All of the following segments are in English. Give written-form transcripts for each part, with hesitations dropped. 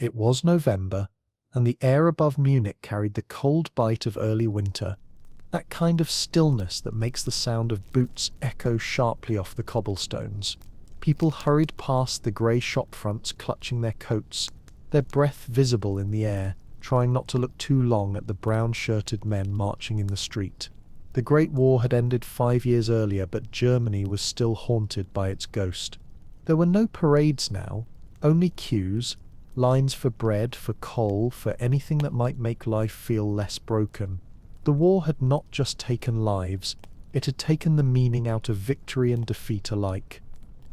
It was November, and the air above Munich carried the cold bite of early winter, that kind of stillness that makes the sound of boots echo sharply off the cobblestones. People hurried past the grey shop fronts clutching their coats, their breath visible in the air, trying not to look too long at the brown-shirted men marching in the street. The Great War had ended 5 years earlier, but Germany was still haunted by its ghost. There were no parades now, only queues, lines for bread, for coal, for anything that might make life feel less broken. The war had not just taken lives, it had taken the meaning out of victory and defeat alike.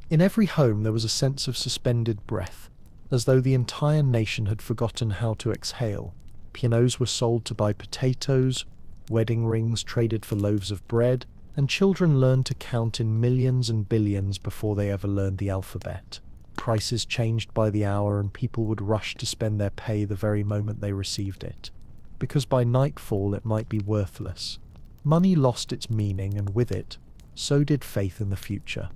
In every home there was a sense of suspended breath, as though the entire nation had forgotten how to exhale. Pianos were sold to buy potatoes, wedding rings traded for loaves of bread, and children learned to count in millions and billions before they ever learned the alphabet. Prices changed by the hour, and people would rush to spend their pay the very moment they received it, because by nightfall it might be worthless. Money lost its meaning, and with it, so did faith in the future.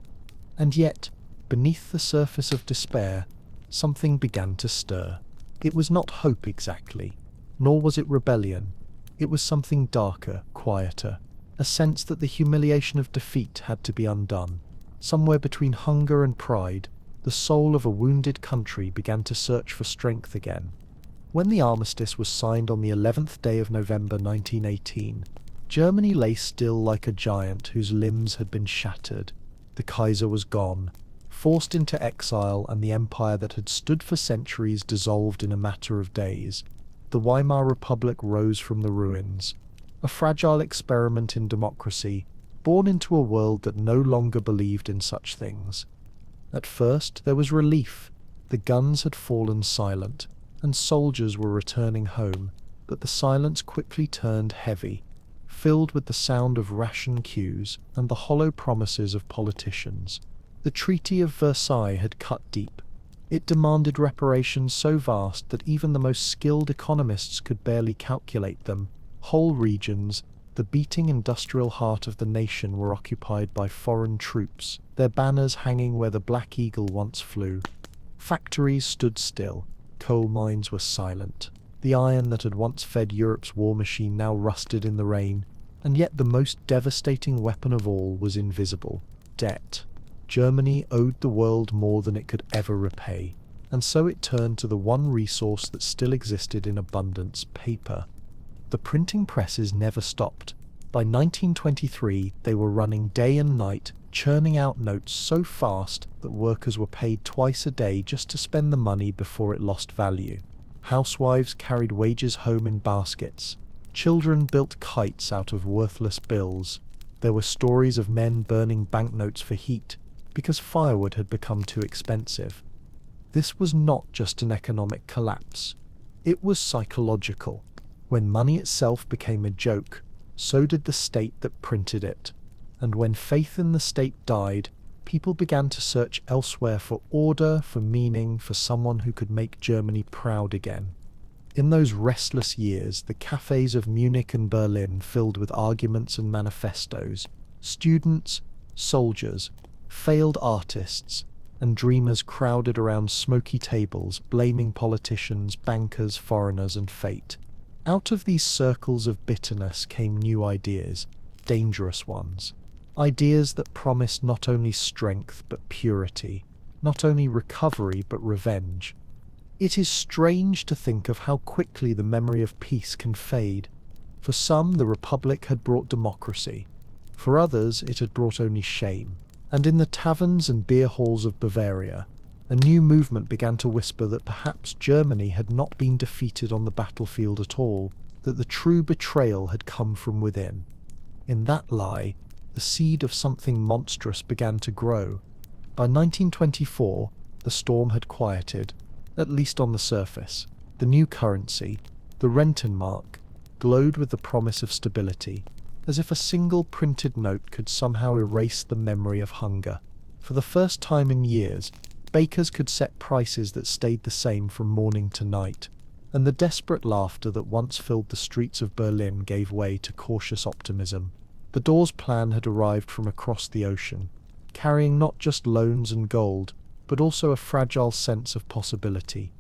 And yet, beneath the surface of despair, something began to stir. It was not hope exactly, nor was it rebellion. It was something darker, quieter, a sense that the humiliation of defeat had to be undone. Somewhere between hunger and pride, the soul of a wounded country began to search for strength again. When the armistice was signed on the 11th day of November 1918, Germany lay still like a giant whose limbs had been shattered. The Kaiser was gone, forced into exile, and the empire that had stood for centuries dissolved in a matter of days. The Weimar Republic rose from the ruins, a fragile experiment in democracy, born into a world that no longer believed in such things. At first there was relief. The guns had fallen silent, and soldiers were returning home, but the silence quickly turned heavy, filled with the sound of ration queues and the hollow promises of politicians. The Treaty of Versailles had cut deep. It demanded reparations so vast that even the most skilled economists could barely calculate them. Whole regions, the beating industrial heart of the nation, were occupied by foreign troops, their banners hanging where the Black Eagle once flew. Factories stood still, coal mines were silent. The iron that had once fed Europe's war machine now rusted in the rain, and yet the most devastating weapon of all was invisible: debt. Germany owed the world more than it could ever repay, and so it turned to the one resource that still existed in abundance: paper. The printing presses never stopped. By 1923, they were running day and night, churning out notes so fast that workers were paid twice a day just to spend the money before it lost value. Housewives carried wages home in baskets. Children built kites out of worthless bills. There were stories of men burning banknotes for heat, because firewood had become too expensive. This was not just an economic collapse. It was psychological. When money itself became a joke, so did the state that printed it. And when faith in the state died, people began to search elsewhere for order, for meaning, for someone who could make Germany proud again. In those restless years, the cafes of Munich and Berlin filled with arguments and manifestos. Students, soldiers, failed artists, and dreamers crowded around smoky tables, blaming politicians, bankers, foreigners, and fate. Out of these circles of bitterness came new ideas, dangerous ones. Ideas that promised not only strength but purity, not only recovery but revenge. It is strange to think of how quickly the memory of peace can fade. For some, the Republic had brought democracy. For others, it had brought only shame. And in the taverns and beer halls of Bavaria, a new movement began to whisper that perhaps Germany had not been defeated on the battlefield at all, that the true betrayal had come from within. In that lie, the seed of something monstrous began to grow. By 1924, the storm had quieted, at least on the surface. The new currency, the Rentenmark, glowed with the promise of stability, as if a single printed note could somehow erase the memory of hunger. For the first time in years, bakers could set prices that stayed the same from morning to night, and the desperate laughter that once filled the streets of Berlin gave way to cautious optimism. The Dawes Plan had arrived from across the ocean, carrying not just loans and gold, but also a fragile sense of possibility.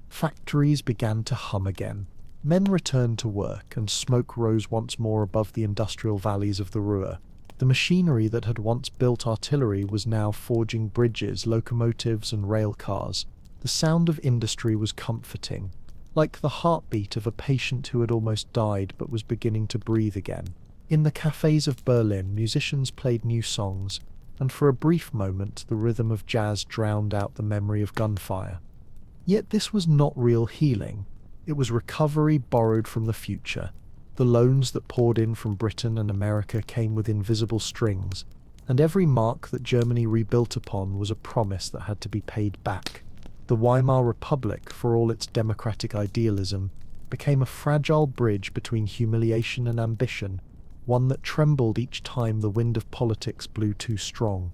Factories began to hum again. Men returned to work, and smoke rose once more above the industrial valleys of the Ruhr. The machinery that had once built artillery was now forging bridges, locomotives, and rail cars. The sound of industry was comforting, like the heartbeat of a patient who had almost died but was beginning to breathe again. In the cafes of Berlin, musicians played new songs, and for a brief moment the rhythm of jazz drowned out the memory of gunfire. Yet this was not real healing. It was recovery borrowed from the future. The loans that poured in from Britain and America came with invisible strings, and every mark that Germany rebuilt upon was a promise that had to be paid back. The Weimar Republic, for all its democratic idealism, became a fragile bridge between humiliation and ambition, one that trembled each time the wind of politics blew too strong.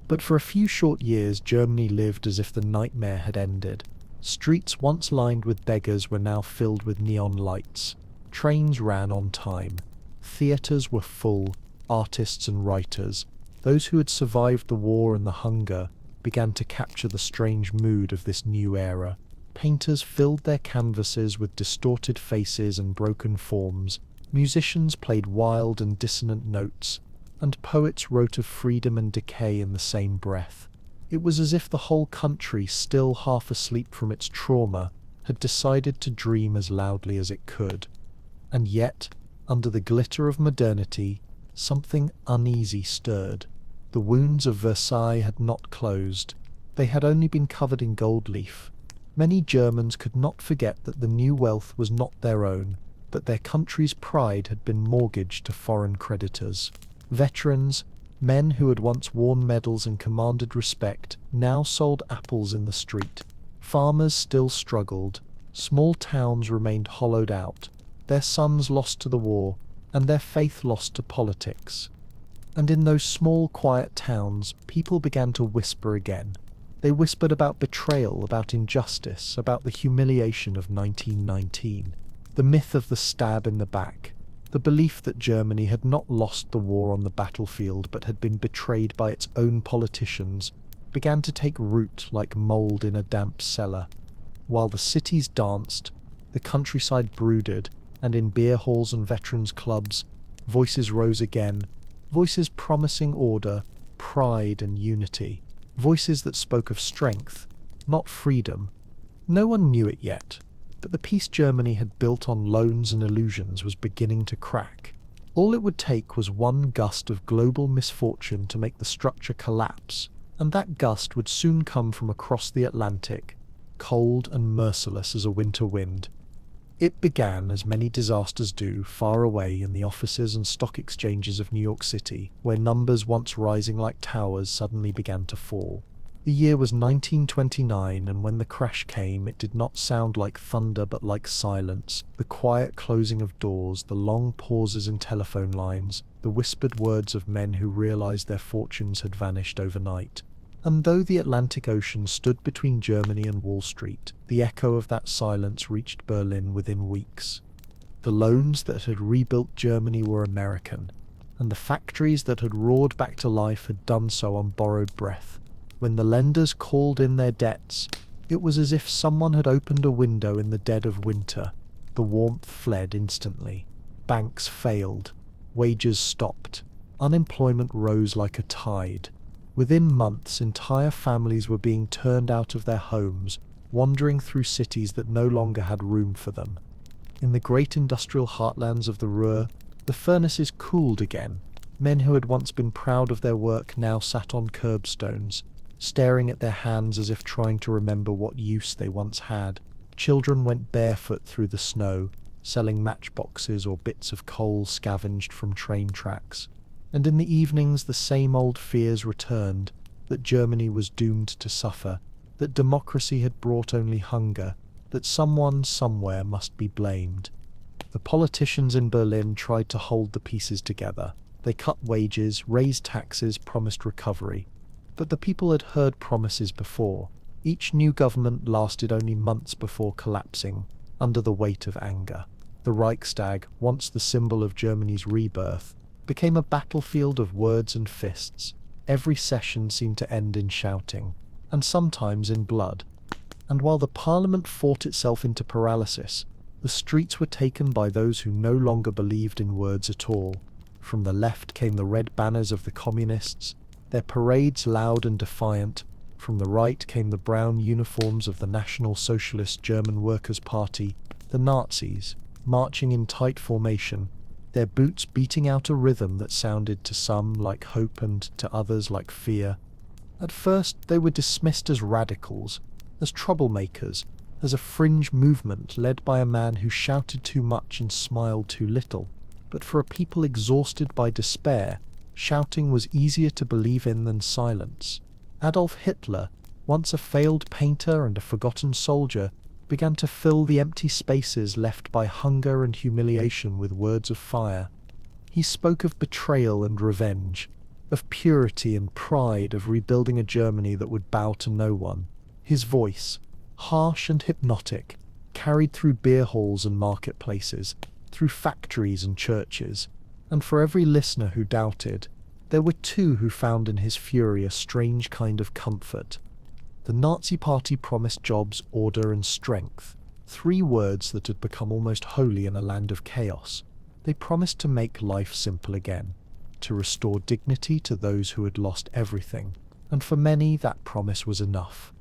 But for a few short years, Germany lived as if the nightmare had ended. Streets once lined with beggars were now filled with neon lights. Trains ran on time. Theatres were full. Artists and writers, those who had survived the war and the hunger, began to capture the strange mood of this new era. Painters filled their canvases with distorted faces and broken forms. Musicians played wild and dissonant notes, and poets wrote of freedom and decay in the same breath. It was as if the whole country, still half asleep from its trauma, had decided to dream as loudly as it could. And yet, under the glitter of modernity, something uneasy stirred. The wounds of Versailles had not closed. They had only been covered in gold leaf. Many Germans could not forget that the new wealth was not their own, that their country's pride had been mortgaged to foreign creditors. Veterans, men who had once worn medals and commanded respect, now sold apples in the street. Farmers still struggled. Small towns remained hollowed out, their sons lost to the war, and their faith lost to politics. And in those small, quiet towns, people began to whisper again. They whispered about betrayal, about injustice, about the humiliation of 1919, the myth of the stab in the back, the belief that Germany had not lost the war on the battlefield but had been betrayed by its own politicians, began to take root like mold in a damp cellar. While the cities danced, the countryside brooded, and in beer halls and veterans' clubs, voices rose again, voices promising order, pride, and unity. Voices that spoke of strength, not freedom. No one knew it yet, but the peace Germany had built on loans and illusions was beginning to crack. All it would take was one gust of global misfortune to make the structure collapse, and that gust would soon come from across the Atlantic, cold and merciless as a winter wind. It began, as many disasters do, far away in the offices and stock exchanges of New York City, where numbers once rising like towers suddenly began to fall. The year was 1929, and when the crash came, it did not sound like thunder but like silence. The quiet closing of doors, the long pauses in telephone lines, the whispered words of men who realized their fortunes had vanished overnight. And though the Atlantic Ocean stood between Germany and Wall Street, the echo of that silence reached Berlin within weeks. The loans that had rebuilt Germany were American, and the factories that had roared back to life had done so on borrowed breath. When the lenders called in their debts, it was as if someone had opened a window in the dead of winter. The warmth fled instantly. Banks failed. Wages stopped. Unemployment rose like a tide. Within months, entire families were being turned out of their homes, wandering through cities that no longer had room for them. In the great industrial heartlands of the Ruhr, the furnaces cooled again. Men who had once been proud of their work now sat on curbstones, staring at their hands as if trying to remember what use they once had. Children went barefoot through the snow, selling matchboxes or bits of coal scavenged from train tracks. And in the evenings the same old fears returned, that Germany was doomed to suffer, that democracy had brought only hunger, that someone somewhere must be blamed. The politicians in Berlin tried to hold the pieces together. They cut wages, raised taxes, promised recovery. But the people had heard promises before. Each new government lasted only months before collapsing, under the weight of anger. The Reichstag, once the symbol of Germany's rebirth, became a battlefield of words and fists. Every session seemed to end in shouting, and sometimes in blood. And while the parliament fought itself into paralysis, the streets were taken by those who no longer believed in words at all. From the left came the red banners of the communists, their parades loud and defiant. From the right came the brown uniforms of the National Socialist German Workers' Party, the Nazis, marching in tight formation, their boots beating out a rhythm that sounded to some like hope and to others like fear. At first they were dismissed as radicals, as troublemakers, as a fringe movement led by a man who shouted too much and smiled too little. But for a people exhausted by despair, shouting was easier to believe in than silence. Adolf Hitler, once a failed painter and a forgotten soldier, began to fill the empty spaces left by hunger and humiliation with words of fire. He spoke of betrayal and revenge, of purity and pride, of rebuilding a Germany that would bow to no one. His voice, harsh and hypnotic, carried through beer halls and marketplaces, through factories and churches, and for every listener who doubted, there were two who found in his fury a strange kind of comfort. The Nazi Party promised jobs, order, and strength, three words that had become almost holy in a land of chaos. They promised to make life simple again, to restore dignity to those who had lost everything, and for many that promise was enough.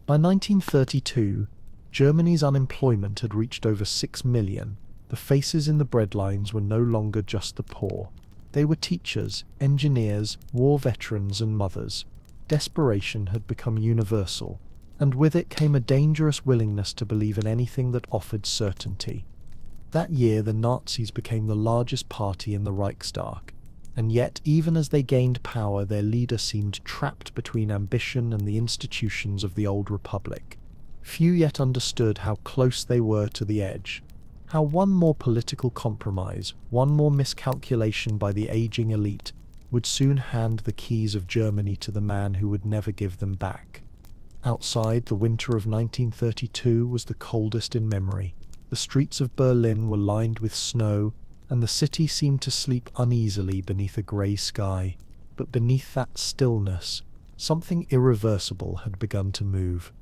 By 1932, Germany's unemployment had reached over 6 million. The faces in the breadlines were no longer just the poor. They were teachers, engineers, war veterans, and mothers. Desperation had become universal, and with it came a dangerous willingness to believe in anything that offered certainty. That year the Nazis became the largest party in the Reichstag, and yet even as they gained power their leader seemed trapped between ambition and the institutions of the old republic. Few yet understood how close they were to the edge, how one more political compromise, one more miscalculation by the aging elite, would soon hand the keys of Germany to the man who would never give them back. Outside, the winter of 1932 was the coldest in memory. The streets of Berlin were lined with snow, and the city seemed to sleep uneasily beneath a grey sky. But beneath that stillness, something irreversible had begun to move.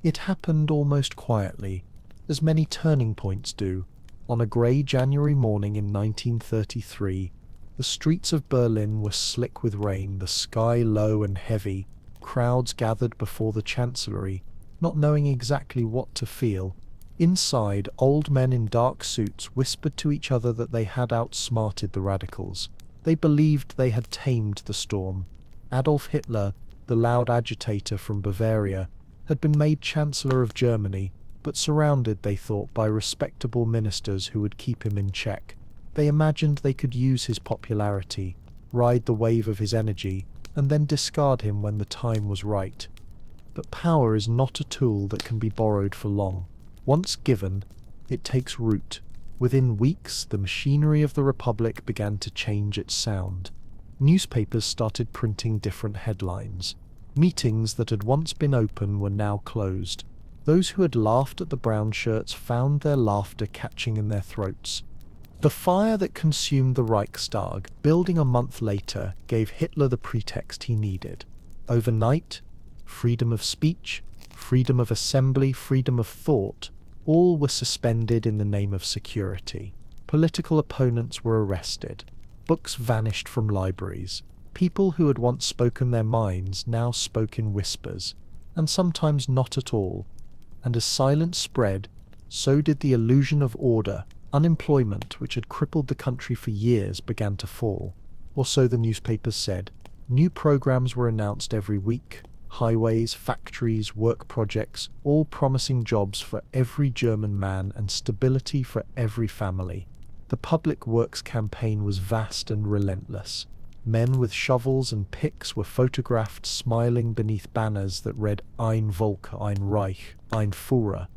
It happened almost quietly, as many turning points do. On a grey January morning in 1933, the streets of Berlin were slick with rain, the sky low and heavy. Crowds gathered before the Chancellery, not knowing exactly what to feel. Inside, old men in dark suits whispered to each other that they had outsmarted the radicals. They believed they had tamed the storm. Adolf Hitler, the loud agitator from Bavaria, had been made Chancellor of Germany, but surrounded, they thought, by respectable ministers who would keep him in check. They imagined they could use his popularity, ride the wave of his energy, and then discard him when the time was right. But power is not a tool that can be borrowed for long. Once given, it takes root. Within weeks, the machinery of the Republic began to change its sound. Newspapers started printing different headlines. Meetings that had once been open were now closed. Those who had laughed at the brown shirts found their laughter catching in their throats. The fire that consumed the Reichstag, building a month later, gave Hitler the pretext he needed. Overnight, freedom of speech, freedom of assembly, freedom of thought, all were suspended in the name of security. Political opponents were arrested. Books vanished from libraries. People who had once spoken their minds now spoke in whispers, and sometimes not at all. And as silence spread, so did the illusion of order. Unemployment, which had crippled the country for years, began to fall. Or so the newspapers said. New programs were announced every week. Highways, factories, work projects, all promising jobs for every German man and stability for every family. The public works campaign was vast and relentless. Men with shovels and picks were photographed smiling beneath banners that read Ein Volk, ein Reich, ein Führer.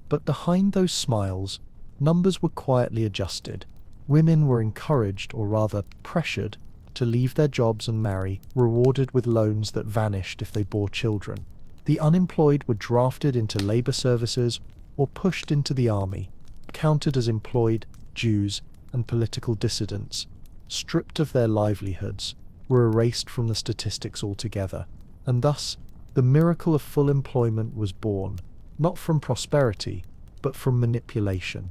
But behind those smiles, numbers were quietly adjusted. Women were encouraged, or rather pressured, to leave their jobs and marry, rewarded with loans that vanished if they bore children. The unemployed were drafted into labor services or pushed into the army, counted as employed, Jews, and political dissidents, stripped of their livelihoods, were erased from the statistics altogether. And thus, the miracle of full employment was born. not from prosperity, but from manipulation.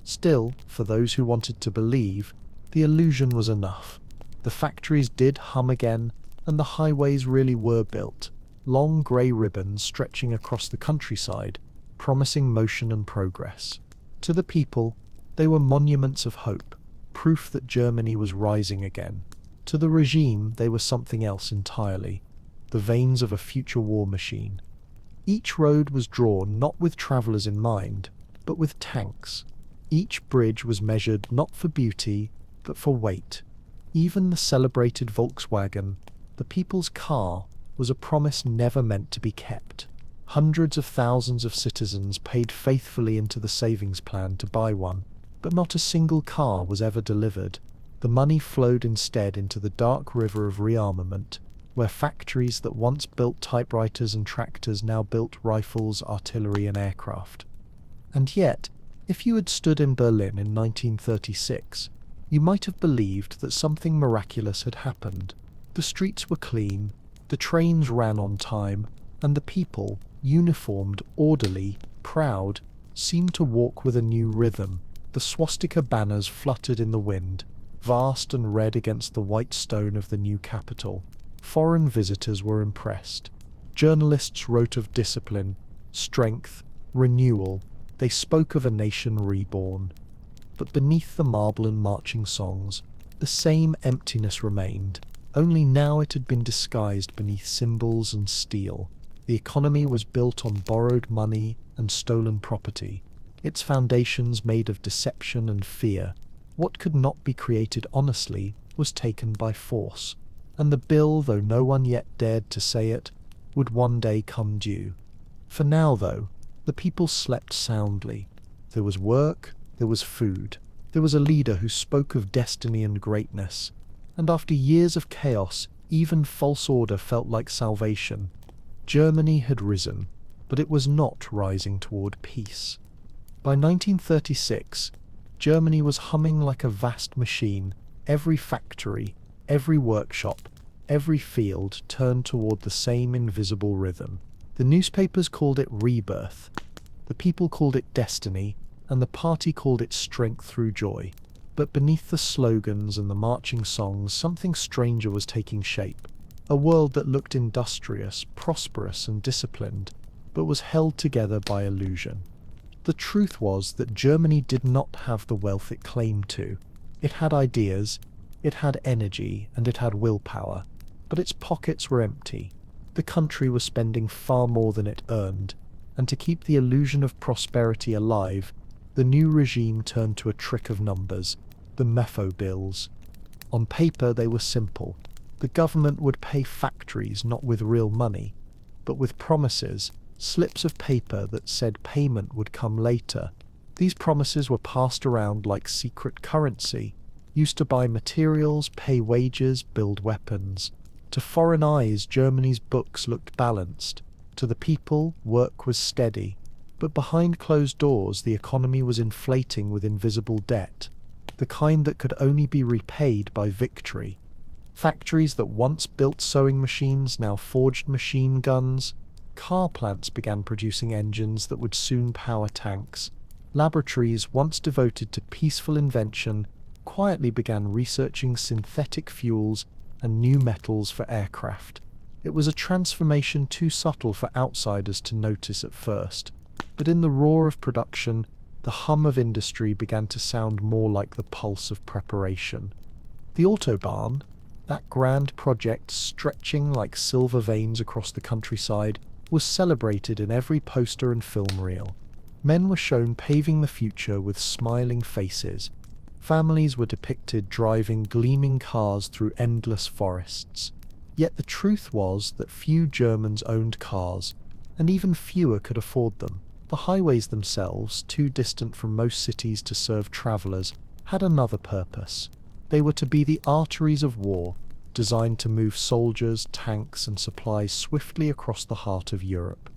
Still, for those who wanted to believe, the illusion was enough. The factories did hum again, and the highways really were built, long grey ribbons stretching across the countryside, promising motion and progress. To the people, they were monuments of hope, proof that Germany was rising again. To the regime, they were something else entirely, the veins of a future war machine. Each road was drawn not with travellers in mind, but with tanks. Each bridge was measured not for beauty, but for weight. Even the celebrated Volkswagen, the people's car, was a promise never meant to be kept. Hundreds of thousands of citizens paid faithfully into the savings plan to buy one, but not a single car was ever delivered. The money flowed instead into the dark river of rearmament, where factories that once built typewriters and tractors now built rifles, artillery, and aircraft. And yet, if you had stood in Berlin in 1936, you might have believed that something miraculous had happened. The streets were clean, the trains ran on time, and the people, uniformed, orderly, proud, seemed to walk with a new rhythm. The swastika banners fluttered in the wind, vast and red against the white stone of the new capital. Foreign visitors were impressed. Journalists wrote of discipline, strength, renewal. They spoke of a nation reborn. But beneath the marble and marching songs, the same emptiness remained, only now it had been disguised beneath symbols and steel. The economy was built on borrowed money and stolen property, its foundations made of deception and fear. What could not be created honestly was taken by force, and the bill, though no one yet dared to say it, would one day come due. For now, though, the people slept soundly. There was work, there was food, there was a leader who spoke of destiny and greatness, and after years of chaos, even false order felt like salvation. Germany had risen, but it was not rising toward peace. By 1936, Germany was humming like a vast machine. Every factory, every workshop, every field turned toward the same invisible rhythm. The newspapers called it rebirth, the people called it destiny, and the party called it strength through joy. But beneath the slogans and the marching songs, something stranger was taking shape. A world that looked industrious, prosperous, and disciplined, but was held together by illusion. The truth was that Germany did not have the wealth it claimed to. It had ideas, it had energy, and it had willpower, but its pockets were empty. The country was spending far more than it earned, and to keep the illusion of prosperity alive, the new regime turned to a trick of numbers, the Mefo bills. On paper they were simple. The government would pay factories not with real money, but with promises, slips of paper that said payment would come later. These promises were passed around like secret currency, used to buy materials, pay wages, build weapons. To foreign eyes, Germany's books looked balanced. To the people, work was steady. But behind closed doors, the economy was inflating with invisible debt, the kind that could only be repaid by victory. Factories that once built sewing machines now forged machine guns. Car plants began producing engines that would soon power tanks. Laboratories once devoted to peaceful invention quietly began researching synthetic fuels and new metals for aircraft. It was a transformation too subtle for outsiders to notice at first, but in the roar of production, the hum of industry began to sound more like the pulse of preparation. The Autobahn, that grand project stretching like silver veins across the countryside, was celebrated in every poster and film reel. Men were shown paving the future with smiling faces. Families were depicted driving gleaming cars through endless forests. Yet the truth was that few Germans owned cars, and even fewer could afford them. The highways themselves, too distant from most cities to serve travellers, had another purpose. They were to be the arteries of war, designed to move soldiers, tanks, and supplies swiftly across the heart of Europe.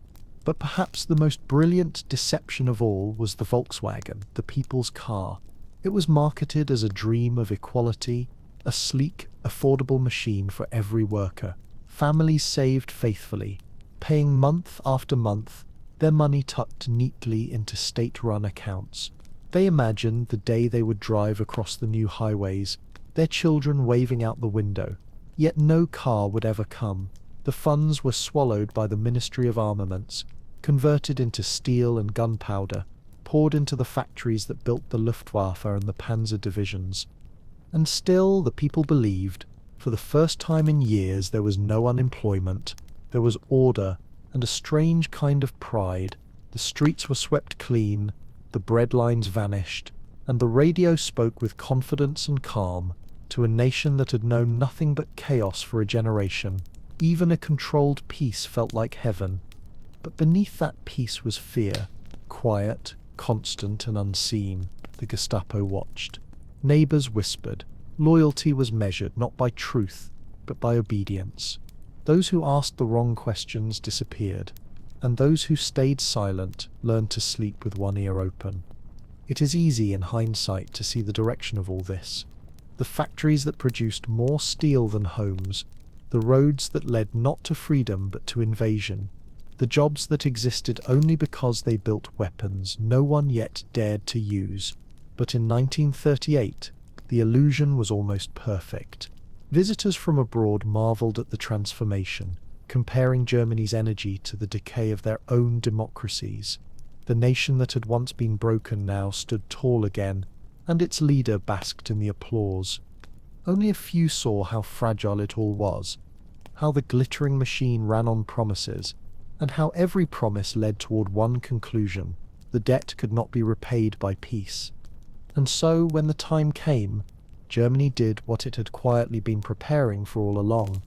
But perhaps the most brilliant deception of all was the Volkswagen, the people's car. It was marketed as a dream of equality, a sleek, affordable machine for every worker. Families saved faithfully, paying month after month, their money tucked neatly into state-run accounts. They imagined the day they would drive across the new highways, their children waving out the window. Yet no car would ever come. The funds were swallowed by the Ministry of Armaments, converted into steel and gunpowder, poured into the factories that built the Luftwaffe and the Panzer divisions. And still the people believed. For the first time in years there was no unemployment. There was order and a strange kind of pride. The streets were swept clean, the breadlines vanished, and the radio spoke with confidence and calm to a nation that had known nothing but chaos for a generation. Even a controlled peace felt like heaven. But beneath that peace was fear, quiet, constant and unseen. The Gestapo watched. Neighbors whispered. Loyalty was measured not by truth, but by obedience. Those who asked the wrong questions disappeared, and those who stayed silent learned to sleep with one ear open. It is easy in hindsight to see the direction of all this. The factories that produced more steel than homes, the roads that led not to freedom but to invasion, the jobs that existed only because they built weapons no one yet dared to use. But in 1938, the illusion was almost perfect. Visitors from abroad marveled at the transformation, comparing Germany's energy to the decay of their own democracies. The nation that had once been broken now stood tall again, and its leader basked in the applause. Only a few saw how fragile it all was, how the glittering machine ran on promises, and how every promise led toward one conclusion: the debt could not be repaid by peace. And so, when the time came, Germany did what it had quietly been preparing for all along.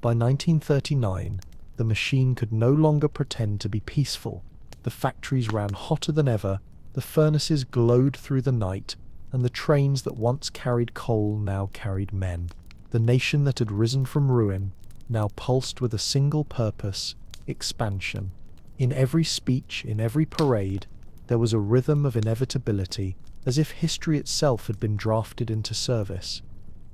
By 1939, the machine could no longer pretend to be peaceful. The factories ran hotter than ever, the furnaces glowed through the night, and the trains that once carried coal now carried men. The nation that had risen from ruin now pulsed with a single purpose: expansion. In every speech, in every parade, there was a rhythm of inevitability, as if history itself had been drafted into service.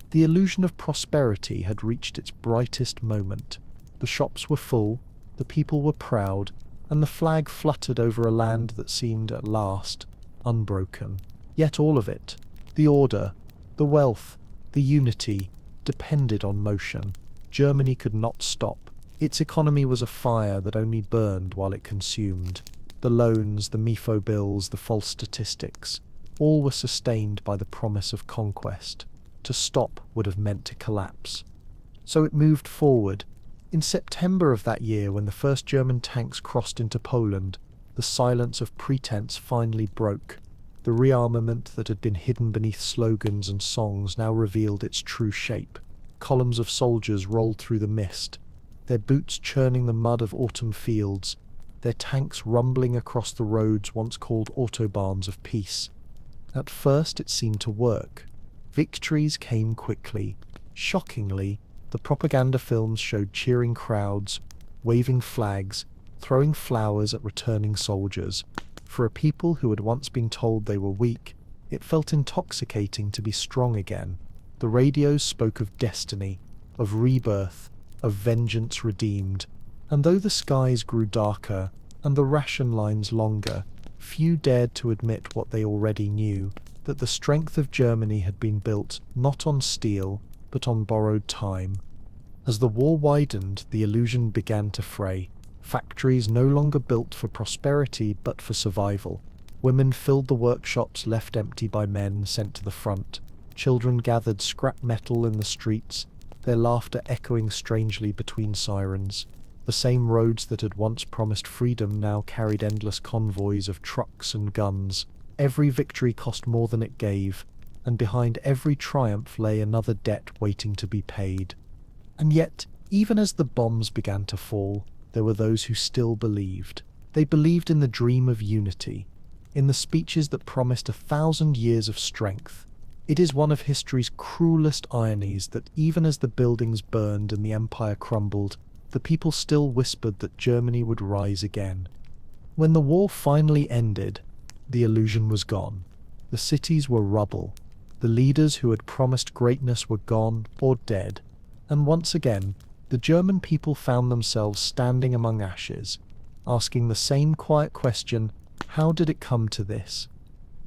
The illusion of prosperity had reached its brightest moment. The shops were full, the people were proud, and the flag fluttered over a land that seemed at last unbroken. Yet all of it, the order, the wealth, the unity, depended on motion. Germany could not stop. Its economy was a fire that only burned while it consumed. The loans, the MIFO bills, the false statistics, all were sustained by the promise of conquest. To stop would have meant to collapse. So it moved forward. In September of that year, when the first German tanks crossed into Poland, the silence of pretense finally broke. The rearmament that had been hidden beneath slogans and songs now revealed its true shape. Columns of soldiers rolled through the mist, their boots churning the mud of autumn fields, their tanks rumbling across the roads once called autobahns of peace. At first it seemed to work. Victories came quickly. Shockingly, the propaganda films showed cheering crowds, waving flags, throwing flowers at returning soldiers. For a people who had once been told they were weak, it felt intoxicating to be strong again. The radios spoke of destiny, of rebirth, of vengeance redeemed. And though the skies grew darker and the ration lines longer, few dared to admit what they already knew, that the strength of Germany had been built not on steel, but on borrowed time. As the war widened, the illusion began to fray. Factories no longer built for prosperity, but for survival. Women filled the workshops left empty by men sent to the front. Children gathered scrap metal in the streets, their laughter echoing strangely between sirens. The same roads that had once promised freedom now carried endless convoys of trucks and guns. Every victory cost more than it gave, and behind every triumph lay another debt waiting to be paid. And yet, even as the bombs began to fall, there were those who still believed. They believed in the dream of unity, in the speeches that promised 1,000 years of strength. It is one of history's cruelest ironies that even as the buildings burned and the empire crumbled, the people still whispered that Germany would rise again. When the war finally ended, the illusion was gone. The cities were rubble. The leaders who had promised greatness were gone or dead. And once again, the German people found themselves standing among ashes, asking the same quiet question, how did it come to this?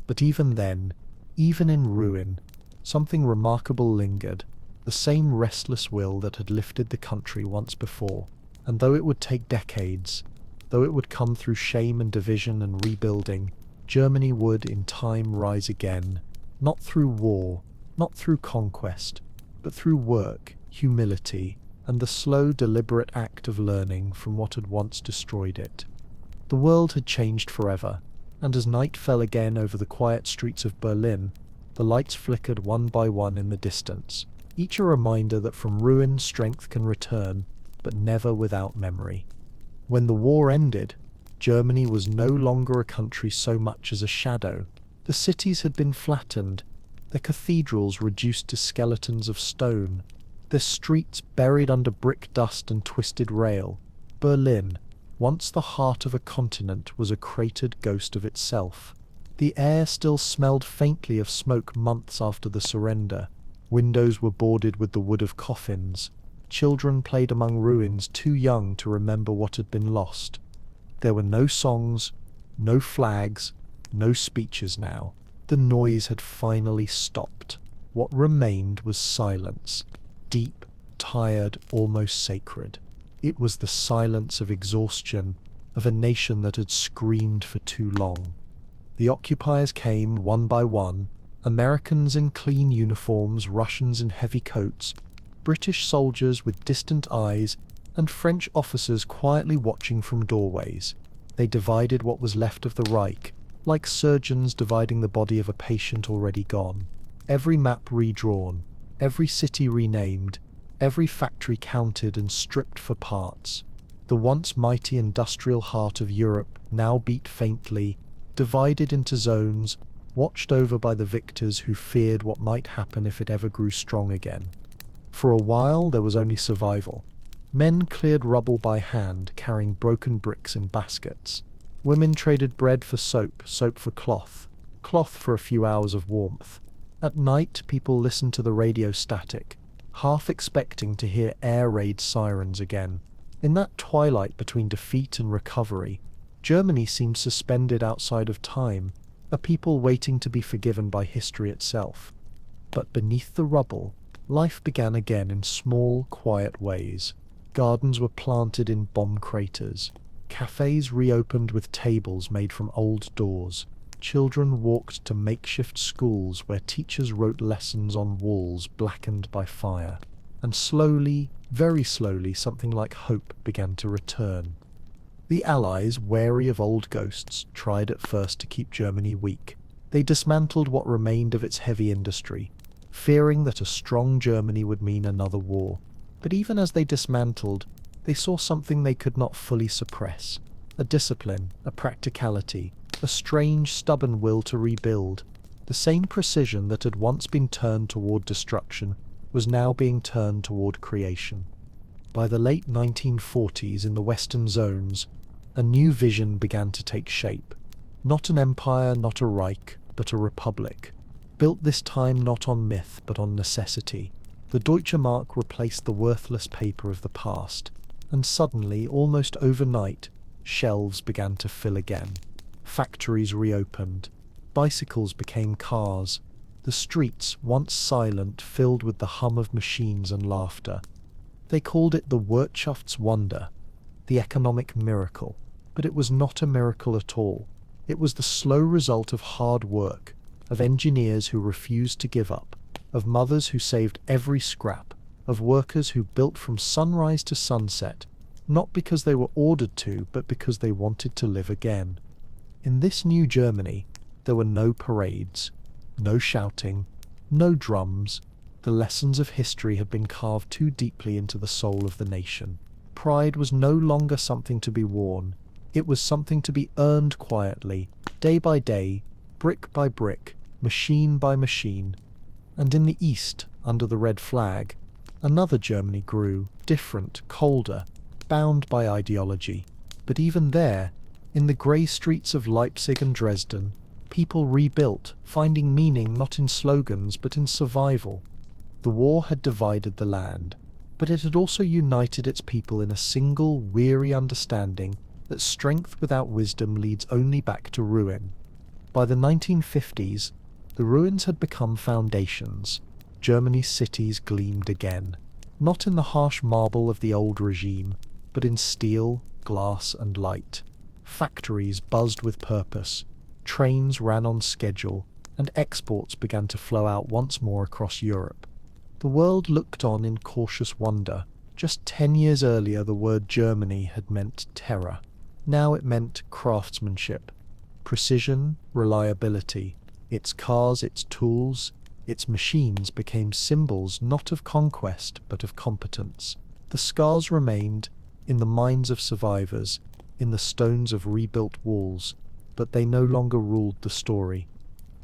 But even then, even in ruin, something remarkable lingered, the same restless will that had lifted the country once before. And though it would take decades, though it would come through shame and division and rebuilding, Germany would in time rise again, not through war, not through conquest, but through work, humility, and the slow, deliberate act of learning from what had once destroyed it. The world had changed forever, and as night fell again over the quiet streets of Berlin, the lights flickered one by one in the distance, each a reminder that from ruin strength can return, but never without memory. When the war ended, Germany was no longer a country so much as a shadow. The cities had been flattened, their cathedrals reduced to skeletons of stone, their streets buried under brick dust and twisted rail. Berlin, once the heart of a continent, was a cratered ghost of itself. The air still smelled faintly of smoke months after the surrender. Windows were boarded with the wood of coffins. Children played among ruins too young to remember what had been lost. There were no songs, no flags, no speeches now. The noise had finally stopped. What remained was silence, deep, tired, almost sacred. It was the silence of exhaustion, of a nation that had screamed for too long. The occupiers came one by one, Americans in clean uniforms, Russians in heavy coats, British soldiers with distant eyes, and French officers quietly watching from doorways. They divided what was left of the Reich, like surgeons dividing the body of a patient already gone. Every map redrawn, every city renamed, every factory counted and stripped for parts. The once mighty industrial heart of Europe now beat faintly, divided into zones, watched over by the victors who feared what might happen if it ever grew strong again. For a while there was only survival. Men cleared rubble by hand, carrying broken bricks in baskets. Women traded bread for soap, soap for cloth, cloth for a few hours of warmth. At night people listened to the radio static, half expecting to hear air raid sirens again. In that twilight between defeat and recovery, Germany seemed suspended outside of time, a people waiting to be forgiven by history itself. But beneath the rubble, life began again in small, quiet ways. Gardens were planted in bomb craters. Cafes reopened with tables made from old doors. Children walked to makeshift schools where teachers wrote lessons on walls blackened by fire. And slowly, very slowly, something like hope began to return. The Allies, wary of old ghosts, tried at first to keep Germany weak. They dismantled what remained of its heavy industry, fearing that a strong Germany would mean another war. But even as they dismantled, they saw something they could not fully suppress. A discipline, a practicality, a strange, stubborn will to rebuild. The same precision that had once been turned toward destruction was now being turned toward creation. By the late 1940s in the Western zones, a new vision began to take shape. Not an empire, not a Reich, but a republic. Built this time not on myth, but on necessity. The Deutsche Mark replaced the worthless paper of the past, and suddenly, almost overnight, shelves began to fill again. Factories reopened. Bicycles became cars. The streets, once silent, filled with the hum of machines and laughter. They called it the Wirtschaftswunder, the economic miracle. But it was not a miracle at all. It was the slow result of hard work, of engineers who refused to give up, of mothers who saved every scrap, of workers who built from sunrise to sunset, not because they were ordered to, but because they wanted to live again. In this new Germany, there were no parades, no shouting, no drums. The lessons of history had been carved too deeply into the soul of the nation. Pride was no longer something to be worn. It was something to be earned quietly, day by day, brick by brick, machine by machine. And in the east, under the red flag, another Germany grew, different, colder, bound by ideology. But even there, in the grey streets of Leipzig and Dresden, people rebuilt, finding meaning not in slogans but in survival. The war had divided the land, but it had also united its people in a single, weary understanding that strength without wisdom leads only back to ruin. By the 1950s, the ruins had become foundations. Germany's cities gleamed again, not in the harsh marble of the old regime, but in steel, glass, and light. Factories buzzed with purpose, trains ran on schedule, and exports began to flow out once more across Europe. The world looked on in cautious wonder. Just 10 years earlier, the word Germany had meant terror. Now it meant craftsmanship, precision, reliability. Its cars, its tools, its machines became symbols not of conquest but of competence. The scars remained in the minds of survivors, in the stones of rebuilt walls, but they no longer ruled the story.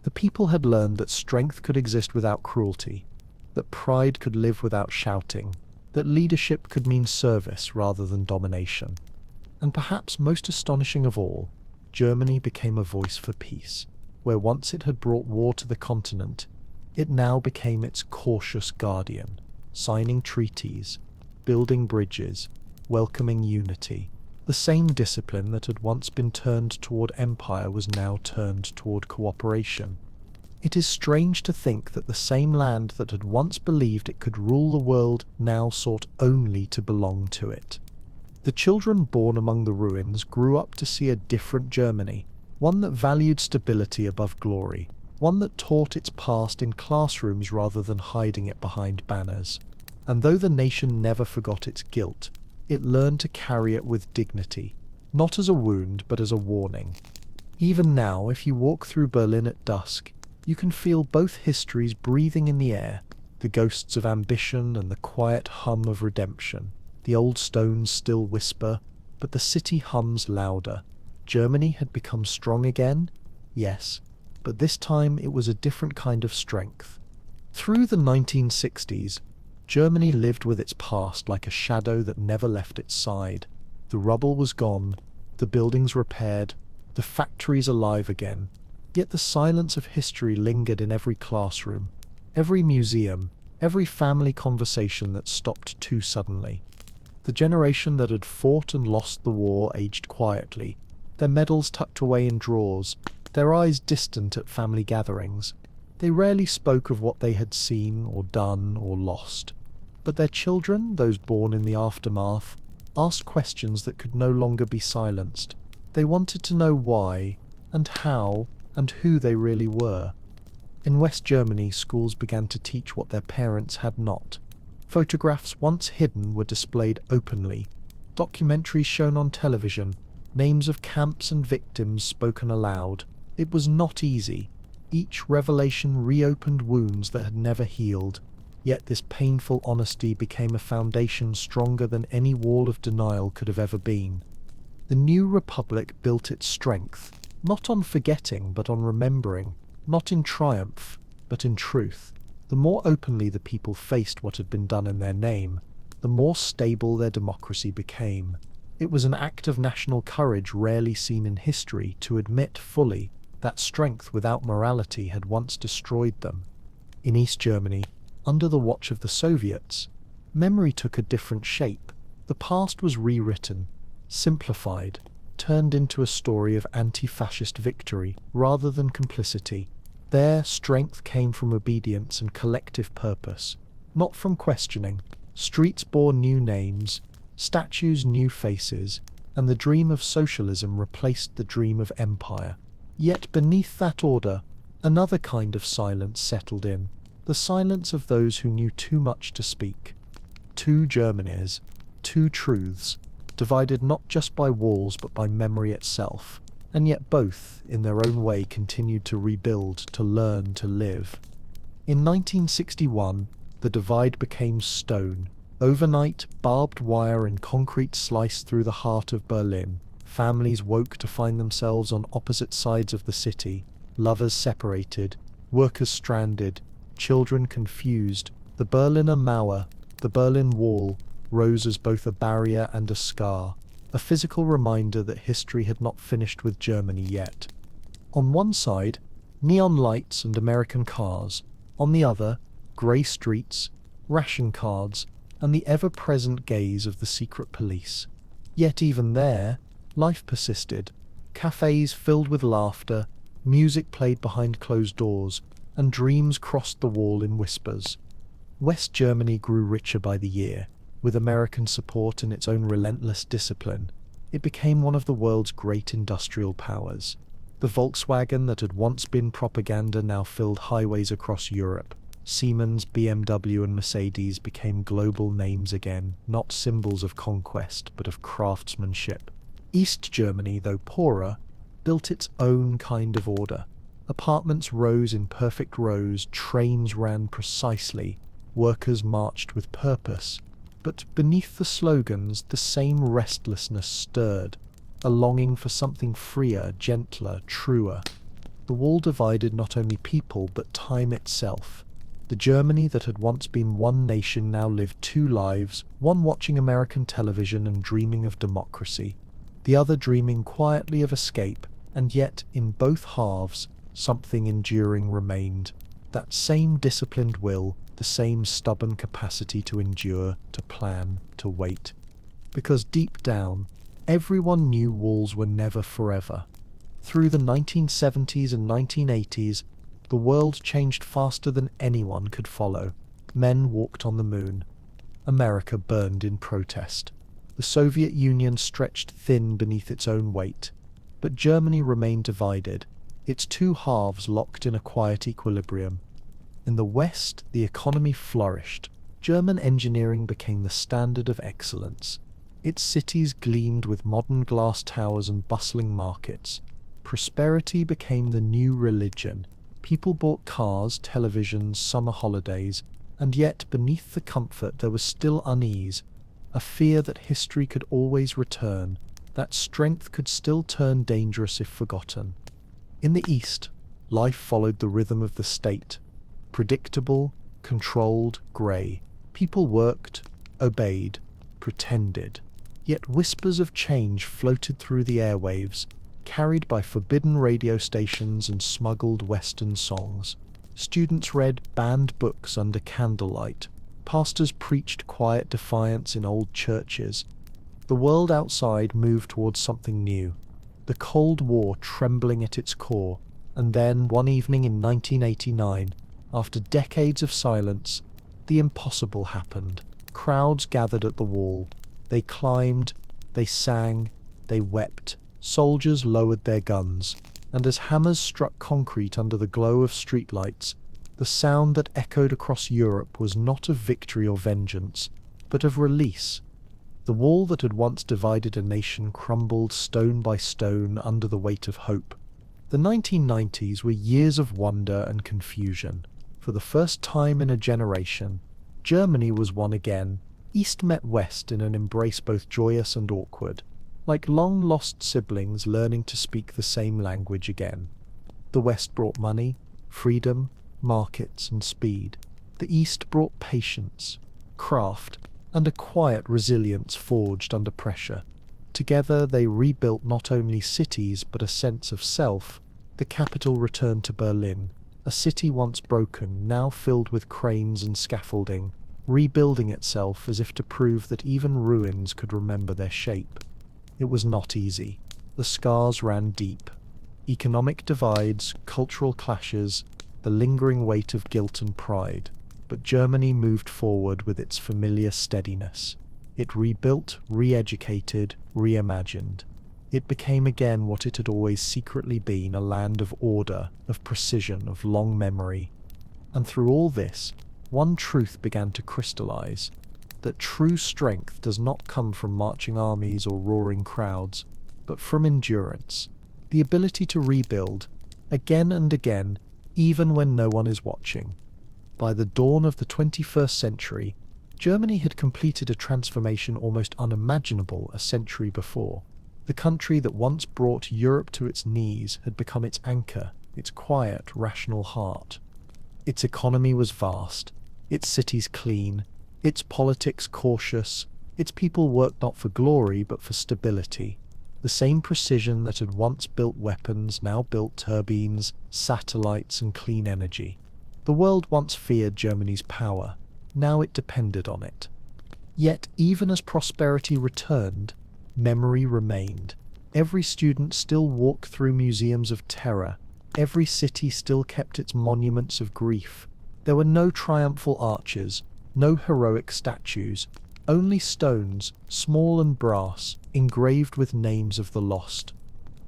The people had learned that strength could exist without cruelty, that pride could live without shouting, that leadership could mean service rather than domination. And perhaps most astonishing of all, Germany became a voice for peace. Where once it had brought war to the continent, it now became its cautious guardian, signing treaties, building bridges, welcoming unity. The same discipline that had once been turned toward empire was now turned toward cooperation. It is strange to think that the same land that had once believed it could rule the world now sought only to belong to it. The children born among the ruins grew up to see a different Germany, one that valued stability above glory, one that taught its past in classrooms rather than hiding it behind banners. And though the nation never forgot its guilt, it learned to carry it with dignity, not as a wound but as a warning. Even now, if you walk through Berlin at dusk, you can feel both histories breathing in the air, the ghosts of ambition and the quiet hum of redemption. The old stones still whisper, but the city hums louder. Germany had become strong again, yes, but this time it was a different kind of strength. Through the 1960s, Germany lived with its past like a shadow that never left its side. The rubble was gone, the buildings repaired, the factories alive again. Yet the silence of history lingered in every classroom, every museum, every family conversation that stopped too suddenly. The generation that had fought and lost the war aged quietly, their medals tucked away in drawers, their eyes distant at family gatherings. They rarely spoke of what they had seen or done or lost. But their children, those born in the aftermath, asked questions that could no longer be silenced. They wanted to know why, and how, and who they really were. In West Germany, schools began to teach what their parents had not. Photographs once hidden were displayed openly, documentaries shown on television, names of camps and victims spoken aloud. It was not easy. Each revelation reopened wounds that had never healed, yet this painful honesty became a foundation stronger than any wall of denial could have ever been. The new republic built its strength, not on forgetting but on remembering, not in triumph but in truth. The more openly the people faced what had been done in their name, the more stable their democracy became. It was an act of national courage rarely seen in history to admit fully that strength without morality had once destroyed them. In East Germany, under the watch of the Soviets, memory took a different shape. The past was rewritten, simplified, turned into a story of anti-fascist victory rather than complicity. There, strength came from obedience and collective purpose, not from questioning. Streets bore new names, statues new faces, and the dream of socialism replaced the dream of empire. Yet beneath that order, another kind of silence settled in, the silence of those who knew too much to speak. Two Germanys, two truths, divided not just by walls but by memory itself, and yet both, in their own way, continued to rebuild, to learn, to live. In 1961, the divide became stone. Overnight, barbed wire and concrete sliced through the heart of Berlin. Families woke to find themselves on opposite sides of the city, lovers separated, workers stranded, children confused. The Berliner Mauer, the Berlin Wall, rose as both a barrier and a scar, a physical reminder that history had not finished with Germany yet. On one side, neon lights and American cars. On the other, grey streets, ration cards, and the ever-present gaze of the secret police. Yet even there, Life persisted. Cafes filled with laughter, music played behind closed doors, and dreams crossed the wall in whispers. West Germany grew richer by the year. With American support and its own relentless discipline, it became one of the world's great industrial powers. The Volkswagen that had once been propaganda now filled highways across Europe. Siemens, BMW, and Mercedes became global names again, not symbols of conquest, but of craftsmanship. East Germany, though poorer, built its own kind of order. Apartments rose in perfect rows, trains ran precisely, workers marched with purpose. But beneath the slogans, the same restlessness stirred, a longing for something freer, gentler, truer. The wall divided not only people, but time itself. The Germany that had once been one nation now lived two lives, one watching American television and dreaming of democracy, the other dreaming quietly of escape, and yet, in both halves, something enduring remained. That same disciplined will, the same stubborn capacity to endure, to plan, to wait. Because deep down, everyone knew walls were never forever. Through the 1970s and 1980s, the world changed faster than anyone could follow. Men walked on the moon. America burned in protest. The Soviet Union stretched thin beneath its own weight. But Germany remained divided, its two halves locked in a quiet equilibrium. In the West, the economy flourished. German engineering became the standard of excellence. Its cities gleamed with modern glass towers and bustling markets. Prosperity became the new religion. People bought cars, televisions, summer holidays, and yet beneath the comfort there was still unease, a fear that history could always return, that strength could still turn dangerous if forgotten. In the East, life followed the rhythm of the state. Predictable, controlled, grey. People worked, obeyed, pretended. Yet whispers of change floated through the airwaves, carried by forbidden radio stations and smuggled Western songs. Students read banned books under candlelight. Pastors preached quiet defiance in old churches. The world outside moved towards something new. The Cold War trembling at its core. And then, one evening in 1989, after decades of silence, the impossible happened. Crowds gathered at the wall. They climbed, they sang, they wept. Soldiers lowered their guns, and as hammers struck concrete under the glow of streetlights, the sound that echoed across Europe was not of victory or vengeance, but of release. The wall that had once divided a nation crumbled stone by stone under the weight of hope. The 1990s were years of wonder and confusion. For the first time in a generation, Germany was one again. East met West in an embrace both joyous and awkward, like long-lost siblings learning to speak the same language again. The West brought money, freedom, markets, and speed. The East brought patience, craft, and a quiet resilience forged under pressure. Together they rebuilt not only cities but a sense of self. The capital returned to Berlin, a city once broken, now filled with cranes and scaffolding, rebuilding itself as if to prove that even ruins could remember their shape. It was not easy. The scars ran deep. Economic divides, cultural clashes, the lingering weight of guilt and pride. But Germany moved forward with its familiar steadiness. It rebuilt, re-educated, reimagined. It became again what it had always secretly been, a land of order, of precision, of long memory. And through all this, one truth began to crystallize, that true strength does not come from marching armies or roaring crowds, but from endurance, the ability to rebuild, again and again, even when no one is watching. By the dawn of the 21st century, Germany had completed a transformation almost unimaginable a century before. The country that once brought Europe to its knees had become its anchor, its quiet, rational heart. Its economy was vast, its cities clean, its politics cautious, its people worked not for glory but for stability. The same precision that had once built weapons now built turbines, satellites, and clean energy. The world once feared Germany's power, now it depended on it. Yet, even as prosperity returned, memory remained. Every student still walked through museums of terror. Every city still kept its monuments of grief. There were no triumphal arches, no heroic statues, only stones, small and brass, engraved with names of the lost.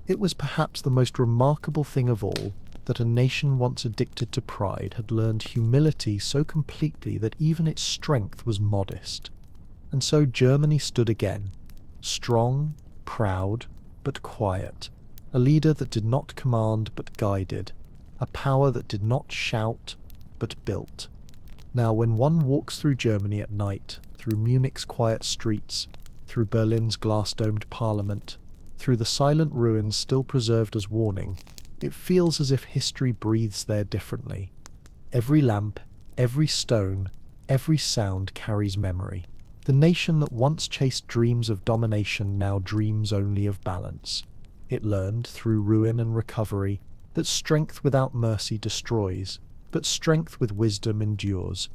It was perhaps the most remarkable thing of all, that a nation once addicted to pride had learned humility so completely that even its strength was modest. And so Germany stood again, strong, proud, but quiet, a leader that did not command but guided, a power that did not shout but built. Now, when one walks through Germany at night, through Munich's quiet streets, through Berlin's glass-domed parliament, through the silent ruins still preserved as warning, it feels as if history breathes there differently. Every lamp, every stone, every sound carries memory. The nation that once chased dreams of domination now dreams only of balance. It learned, through ruin and recovery, that strength without mercy destroys, but strength with wisdom endures.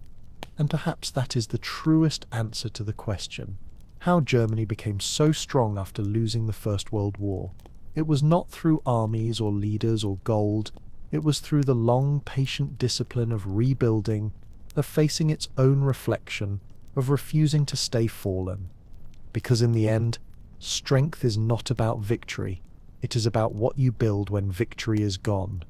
And perhaps that is the truest answer to the question, how Germany became so strong after losing the First World War. It was not through armies or leaders or gold. It was through the long, patient discipline of rebuilding, of facing its own reflection, of refusing to stay fallen. Because in the end, strength is not about victory. It is about what you build when victory is gone.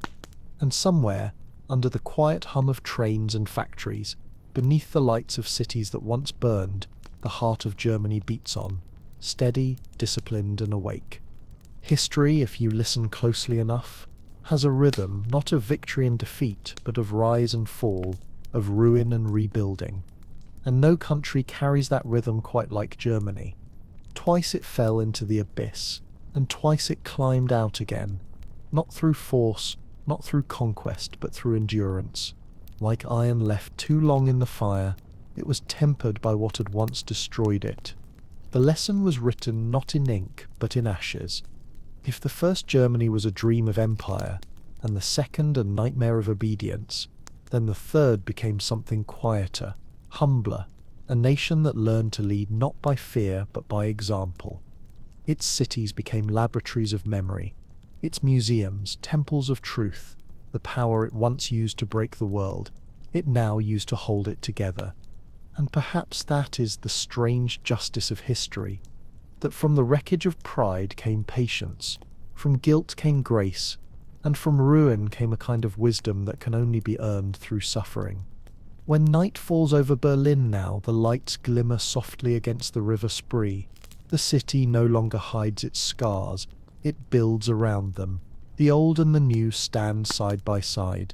And somewhere, under the quiet hum of trains and factories, beneath the lights of cities that once burned, the heart of Germany beats on, steady, disciplined, and awake. History, if you listen closely enough, has a rhythm not of victory and defeat, but of rise and fall, of ruin and rebuilding. And no country carries that rhythm quite like Germany. Twice it fell into the abyss, and twice it climbed out again, not through force, not through conquest, but through endurance. Like iron left too long in the fire, it was tempered by what had once destroyed it. The lesson was written not in ink, but in ashes. If the first Germany was a dream of empire, and the second a nightmare of obedience, then the third became something quieter, humbler, a nation that learned to lead not by fear but by example. Its cities became laboratories of memory, its museums, temples of truth. The power it once used to break the world, it now used to hold it together. And perhaps that is the strange justice of history, that from the wreckage of pride came patience, from guilt came grace, and from ruin came a kind of wisdom that can only be earned through suffering. When night falls over Berlin now, the lights glimmer softly against the River Spree. The city no longer hides its scars, it builds around them. The old and the new stand side by side,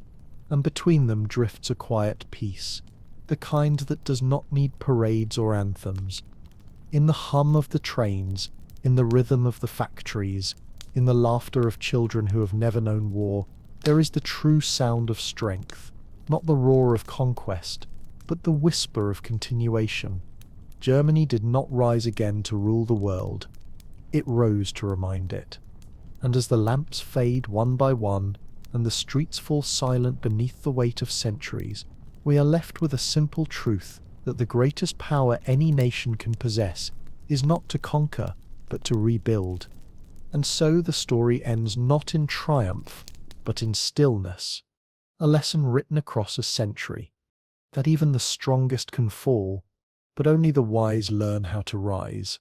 and between them drifts a quiet peace, the kind that does not need parades or anthems. In the hum of the trains, in the rhythm of the factories, in the laughter of children who have never known war, there is the true sound of strength, not the roar of conquest, but the whisper of continuation. Germany did not rise again to rule the world. It rose to remind it. And as the lamps fade one by one, and the streets fall silent beneath the weight of centuries, we are left with a simple truth that the greatest power any nation can possess is not to conquer, but to rebuild. And so the story ends not in triumph, but in stillness, a lesson written across a century, that even the strongest can fall, but only the wise learn how to rise.